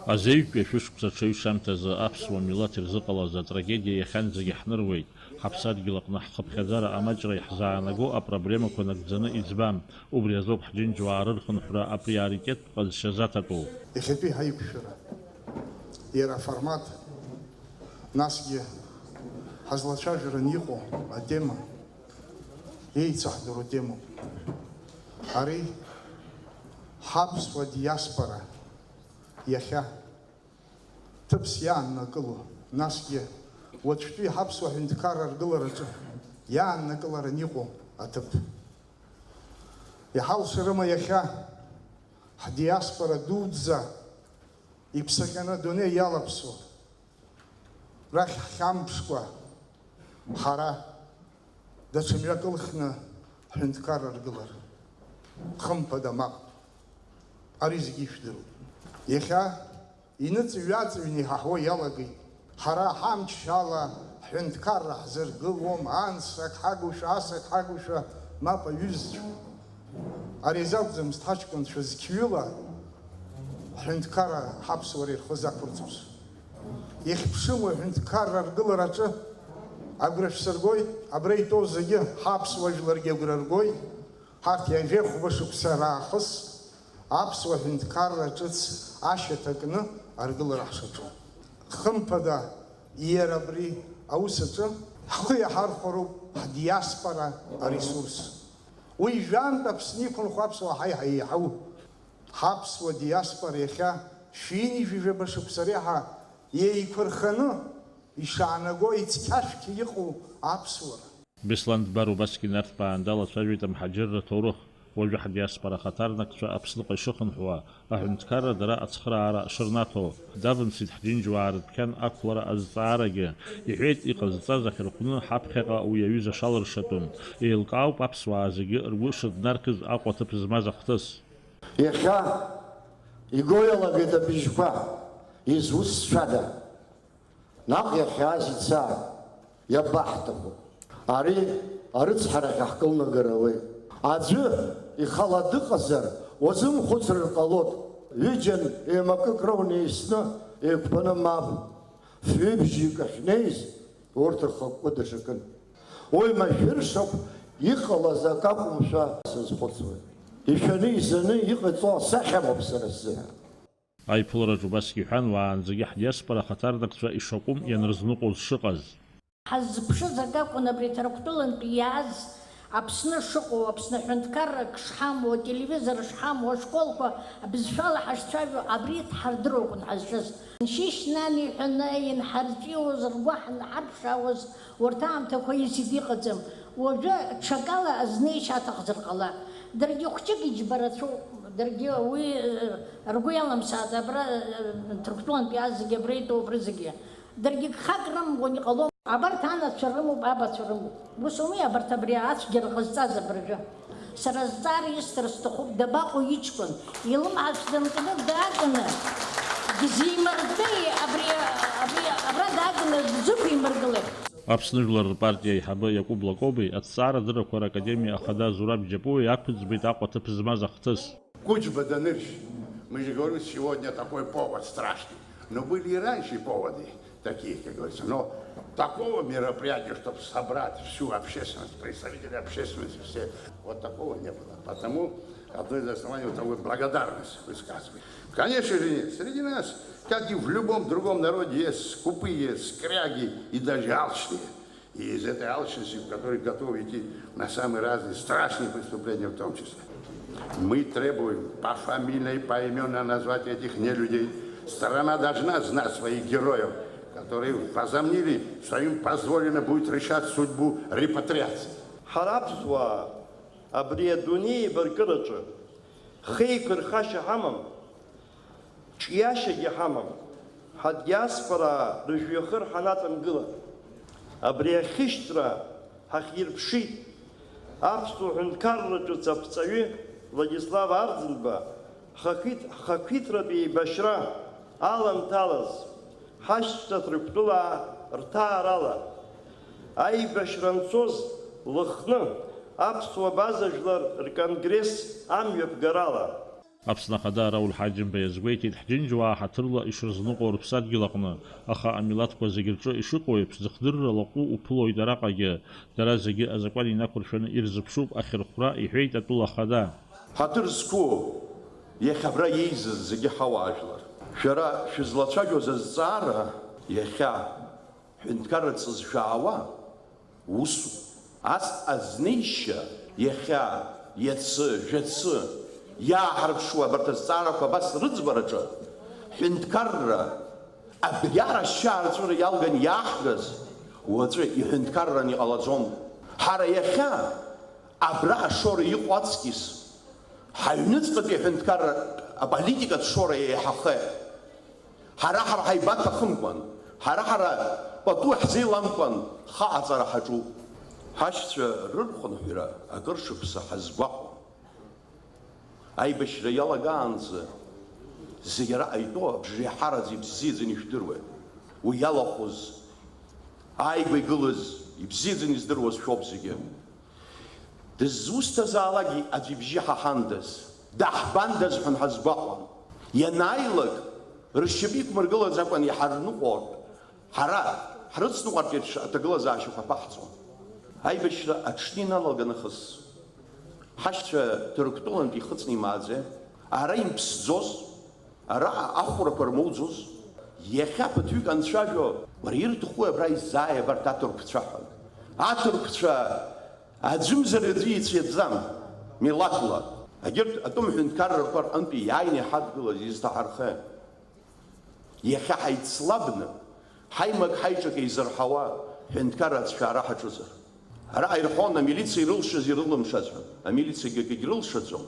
Азеиқәтәи ашәышықәса ҽаҩ-шамҭазы аԥсуа милаҭ ирзыҟалаз атрагедиа иахьанӡагьы ҳныруеит. Ҳаԥсадгьыл аҟны ҳхыԥхьаӡара амаҷра иаҳзаанаго апроблемақәа нагӡаны иӡбам. Убри азоуп ҳџьынџьуаа рырхынҳәра априоритеттә ҟазшьа заҭатәоу. Иахьатәи ҳаиқәшәара иара аформат насгьы ҳазлацәажәараны иҟоу атема еицаҳдыру темоуп. Ари ҳаԥсуа диаспора иахьа ҭыԥс иааннакыло, насгьы уаҵәтәи ҳаԥсуа ҳәынҭқарра аргылараҿы иааннакылараны иҟоу аҭыԥ. Иҳалшарыма иахьа ҳдиаспора дуӡӡа иԥсаҟьаны адунеи иалаԥсо, рахь ҳхьамԥшкәа ҳара даҽа мҩак ылхны ҳәынҭқарра аргылара. Хымԥада мап. Ари зегьы ишәдыруп. Иахьа иныҵыҩ-ҩаҵыҩны иҳаҳуа иалагеит. Ҳара ҳамчала ҳәынҭқарра ҳзыргылом, ансак ҳагушәа, асак ҳагушәа, мап аҩызцәа. Ари азакәӡамызт ҳаҷкәынцәа зқьҩыла ҳәынҭқарра ҳаԥсуара ирхыз ақәырҵоз. Ихьԥшыму ҳәынҭқарра аргылараҿы агәра шәсыргоит, абра итәоу зегьы ҳаԥсуа жәларгьы агәра ргоит. Ҳарҭ иажәеихәба шықәса раахыс аԥсуа ҳәынҭқарра ҿыц ашьаҭа кны аргылара ҳшаҿу. Хымԥада иара абри аус аҿы ҳхы иаҳархәароуп ҳдиаспора аресурс. Уи жәантә Аԥсны иқәынхо аԥсуаа ҳаиҳа еиҳау. Ҳаԥсуа диаспора иахьа шәини-жәижәаба шықәса реиҳа еиқәырханы ишаанаго ицқьашәқьа иҟоу аԥсуара. Беслан Дбар убасгьы нарҭбаан далацәажәеит амҳаџьырра аҭоурых. Уажәы ҳдиаспора ахаҭарнакцәа Аԥсныҟа ишыхынҳәуа, аҳәынҭқарра дара ацхыраара шырнаҭо, давымсит ҳџьынџьуаа рыдәқьан ақәлара азҵаарагьы. Иҳәеит иҟазҵаз ахьырҟәны ҳаԥхьаҟа уи аҩыза шалыршатәым. Еилкаауп аԥсуаа зегьы ргәы шыднаркыз Аҟәа аҭыԥ змаз ахҭыс. Иахьа иго иалагеит абыжьқәа, изусҭцәада. Наҟ иахьааз ицаа, иабаҳҭаху. Ари арыцҳарахь ҳкылнагара ауеит. Аӡәы ихала дыҟазар, уазымхәыцыр ҟалоит. Ҩыџьан еимакык рауны еисны еиқәԥаны мап. Фҩы-бжьык ахьнеиз, урҭ рхықәкы даҽакын. Уи машәыршақә иҟалаз ак акәымшәа сазхәыцуеит. Ишәаны изаны иҟаиҵо асахьамоуп сара сзы. Аиԥылараҿ убасгьы иҳәан, уаанӡагьы ҳдиаспора ахаҭарнакцәа ишакәым ианрызныҟәоз шыҟаз. Ҳаззыԥшыз ак акәын абри Ҭырқәтәылантәи иааз Аԥсны шыҟоу, Аԥсны ҳәынҭқаррак шҳамоу, ателевизор шҳамоу, ашколқәа абызшәала ҳашцәажәо, абри дҳардыруа акәын ҳазшаз. Ншьышьнани ҳәаны инҳарҵәиуаз, ргәы ҳнҳарԥшаауаз урҭ аамҭақәа изегьы иҟаӡам. Уажәы ҽакала азнеишьа аҭахзар ҟала. Даргьы хәҷык иџьбарацәоуп, даргьы уи ргәы иаламсааит, абра Ҭырқәтәылантәи иааз зегьы абра итәоу абри зегьы. Даргьы гхак рымгәан иҟалом. Абарҭ анацәа рымоуп, абацәа рымоуп. Ус ауми абарҭ абри ацәгьара ҟазҵаз абыржәы. Сара азҵаара исҭар сҭахуп, дабаҟоу иҷкәын, илымҳацә данкны дааганы, дизимырдеи, абра дааганы дзықәимыргылеит. Аԥсны Жәлар рпартиа аиҳабы Иакәыб Лакоби аҭҵаарадыррақәа ракадемиа ахада Зураб Џьапуи ақәыӡбеит Аҟәа аҭыԥ змаз ахҭыс. Кучба Данырш, мы же говорим, сегодня такой повод страшный. Но были и раньше поводы такие, как говорится. Но такого мероприятия, чтобы собрать всю общественность, представители общественности, все, вот такого не было. Потому одно из оснований вот такой благодарность высказывать. Конечно же нет. Среди нас, как и в любом другом народе, есть скупые, скряги и даже алчные. И из этой алчности, в которой готовы идти на самые разные страшные преступления в том числе. Мы требуем пофамильно и поименно назвать этих нелюдей. Страна должна знать своих героев, которые возомнили, что им позволено будет решать судьбу репатриации. Ҳара абри адунеи еибаркыраҿы хеиқәырхашьа ҳамам, ҿиашьагьы ҳамам. Ҳадиаспора рыжәҩахыр ҳанаҵамгыла. Абри ахьышьҭра ҳахирԥшит. Аԥсуа ҳәынҭқарраҿы аԥҵаҩы Владислав Арӡынба ҳхақәиҭратәи еибашьра аламҭалаз ҳашьцәа Ҭырқәтәылаа рҭаарала. Аибашьра анцоз Лыхны аԥсуа база жәлар рконгресс амҩаԥгарала. Аԥсны Ахада Рауль Ҳаџьымба иазгәеиҭеит ҳџьынџьуаа ҳаҭырла ишырзныҟәо рыԥсадгьыл аҟны, аха амилаҭқәа зегьы рҿы ишыҟоу еиԥш зыхдырра лаҟәы уԥылоит араҟагьы, дара зегьы азакәан инақәыршәаны ирзыԥшуп ахьырхәра, иҳәеит атәыла Ахада. ҳаҭыр зқәу иахьа абра иеизыз зегьы ҳауаажәлар. Шәара шәызлацәажәоз азҵаара иахьа ҳәынҭқарратә зшәаауа усуп. Ас азнеишьа иахьа иацы, жәацы иааҳарԥшуа абарҭ азҵаарақәа абас рыӡбараҿы ҳәынҭқарра абриара ашьаарҵәыра иалган иааҳгаз уаҵәы иҳәынҭқарран иҟалаӡом. Ҳара иахьа абра ашора иҟоу аҵкьыс ҳаҩныҵҟатәи аҳәынҭқарра аполитикатә шора еиҳахеит. Ҳара ҳаибаҭахымкәан, ҳара пату ҳзеиламкәан хаҟаҵара ҳаҿуп. Ҳашьцәа рырхәынҳәра акыр шықәса ҳазгәаҟуам. Аибашьра иалагаанӡа зегьы араҟа итәоу абжеиҳараӡа ибзиаӡаны ишәдыруеит. Уи иалахәыз, ааигәа игылаз ибзиаӡаны издыруаз шәоуп зегьы. Дызусҭазаалакгьы аӡәы ибжьы ҳаҳандаз, даҳбандаз ҳәа ҳазгәаҟуам. Ианааилак рышьапы иқәмыргылаӡакәан иҳарныҟәартә, ҳара ҳрыцныҟәартә еиԥш аҭагылазаашьақәа ҳаԥаҳҵон. Аибашьра аҽны иналаганахыс ҳашьцәа Ҭырқәтәылантә ихыҵны имааӡе, ара имԥсӡоз, араҟа ахәрақәа рмоуӡоз, иахьа ԥыҭҩык анцәажәо, уара ирҭаху абра иззааи абарҭ аҭырқәцәа ҳәа. Аҭырқәцәа аӡәымзар аӡәы ицәиаӡам милаҭла. Егьырҭ атәым ҳәынҭқаррақәа рҟынтәи иааины иҳадгылаз изҭаҳархе. Иахьа ҳаицлабны, ҳаимак ҳаиҿак еизырҳауа ҳәынҭқарра аҵшәаара ҳаҿызар. Араҟа ирҳәон амилициа ирылшаз ирылымшаз ҳәа. Амилициагьы акгьы рылшаӡом,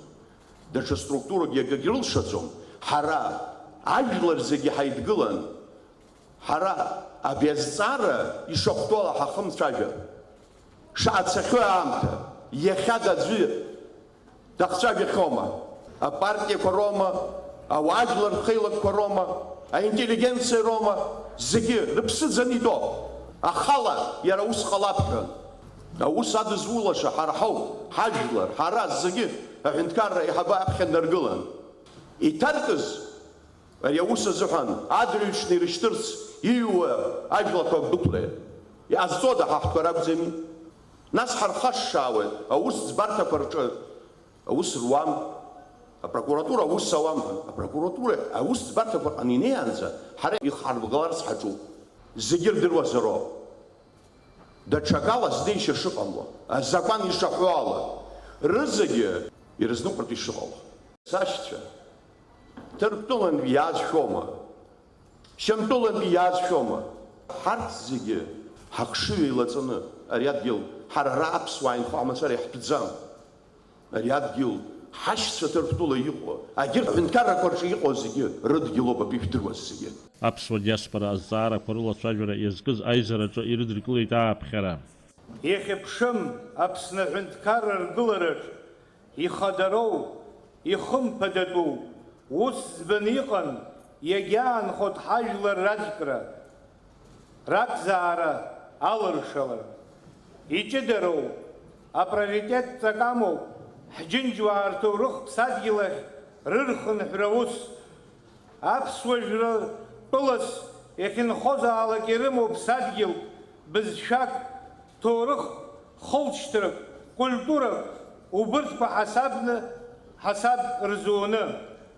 даҽа структуракгьы акгьы рылшаӡом. Ҳара ажәлар зегьы ҳаидгылан, ҳара абри азҵаара ишахәҭоу ала ҳахымцәажәар. Шаацахьоу аамҭа, иахьада аӡәы дахцәажәахьоума? Апартиақәа роума, ауаажәлар рхеилагәқәа роума, аинтеллигенциа роума, зегьы рыԥсы ӡаны итәоуп. Ахала иара ус ҟалап ҳәа. Аус адызулаша ҳара ҳауп, ҳажәлар, ҳара зегьы аҳәынҭқарра аиҳабы аԥхьа наргылан. Иҭаркыз ари аус азыҳәан адырҩаҽны ирышьҭырц ииуа ажәлақәа дәықәлеит. Иҟазҵода ҳаҳҭқәа ракәӡами? Нас ҳархашшаауеит аус ӡбарҭақәа рҿы. Аус руам, апрокуратура аус ауам. Апрокуратура аус ӡбарҭақәа рҟны инеиаанӡа ҳара ихарбгаларц ҳаҿуп. Зегьы рдыруазароуп. Даҽакала знеишьа шыҟамло, азакәан ишаҳәо ала, рызегьы ирызныҟәартә ишыҟало. Сашьцәа, Ҭырқәтәылантәи иаазшәома, Шьамтәылантәи иаазшәома, ҳарҭ зегьы ҳахшыҩ еилаҵаны ари адгьыл ҳара ара аԥсуаа инхо амацара иаҳтәӡам. Ари адгьыл ҳашьцәа Ҭырқәтәыла иҟоу, агьырҭ аҳәынҭқаррақәа рҿы иҟоу зегьы рыдгьылоуп абри ишәдыруаз зегьы. Аԥсуа диаспора азҵаарақәа рылацәажәара иазкыз аизараҿы ирыдыркылеит ааԥхьара. Иахьыԥшым Аԥсны аҳәынҭқарра ргылараҿ ихадароу, ихымԥадатәу ус ӡбаны иҟан иагьаанхоит ҳажәлар раӡкра, ракзаара алыршалара. Иҷыдароу, априоритетҵак амоуп ҳџьынџьуаа рҭоурых ԥсадгьыл ахь рырхынҳәра ус. Аԥсуа жәра тәылас иахьынхозаалак ирымоу ԥсадгьыл бызшәак, ҭоурых, хылҵшьҭрак, культурак убырҭқәа ҳасаб рзуны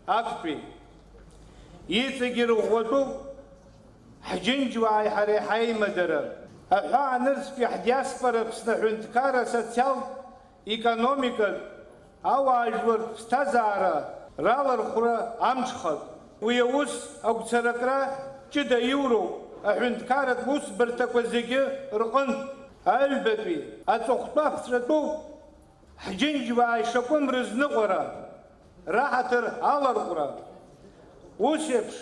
актәи. Иҵегьы рӷәӷәатәуп ҳџьынџьуааи ҳареи ҳаимадара. Аҳәаанырцәтәи ҳдиаспора Аԥсны аҳәынҭқарра асоциалтә, економикатә, ауаажәлартә ԥсҭазаара ралархәра амҽхак. Уи аус агәцаракра ҷыда иуроуп аҳәынҭқарратә усбарҭақәа зегьы рҟынтә. Аҩбатәи, аҵыхәтәа ԥҵәатәуп ҳџьынџьуаа ишакәым рызныҟәара, раҳаҭыр аларҟәра. Ус еиԥш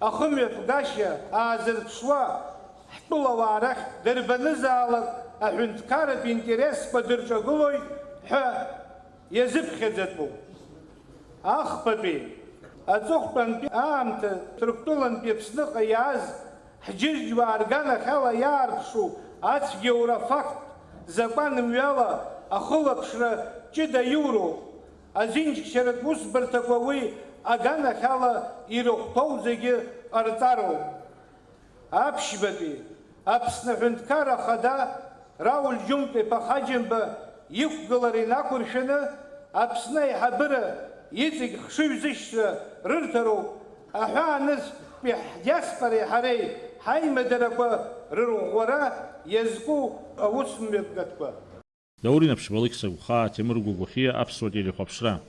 ахымҩаԥгашьа аазырԥшуа ҳтәылауаа рахь дырбанызаалак аҳәынҭқарратә интересқәа дырҿагылоит ҳәа иазыԥхьаӡатәуп. Ахԥатәи, аҵыхәтәантәи аамҭа Ҭырқәтәылантәи Аԥсныҟа иааз ҳџьынџьуаа рганахь ала иаарԥшу ацәгьоура факт закәан мҩала ахылаԥшра ҷыда иуроуп. азинџьшьаратә усбарҭақәа уи аганахьала ирыхәҭоу зегьы ҟарҵароуп. Аԥшьбатәи Аԥсны Аҳәынҭқар Ахада Рауль Џьумка-иԥа Ҳаџьымба иқәгылара инақәыршәаны Аԥсны аиҳабыра иҵегь хшыҩзышьра рырҭароуп аҳәаанызтәи ҳдиаспореи ҳареи ҳаимадарақәа рырӷәӷәара иазку аусмҩаԥгатәқәа. دوري نفس بالك سوخات يمرقوا وخيا أبسط اللي خبشران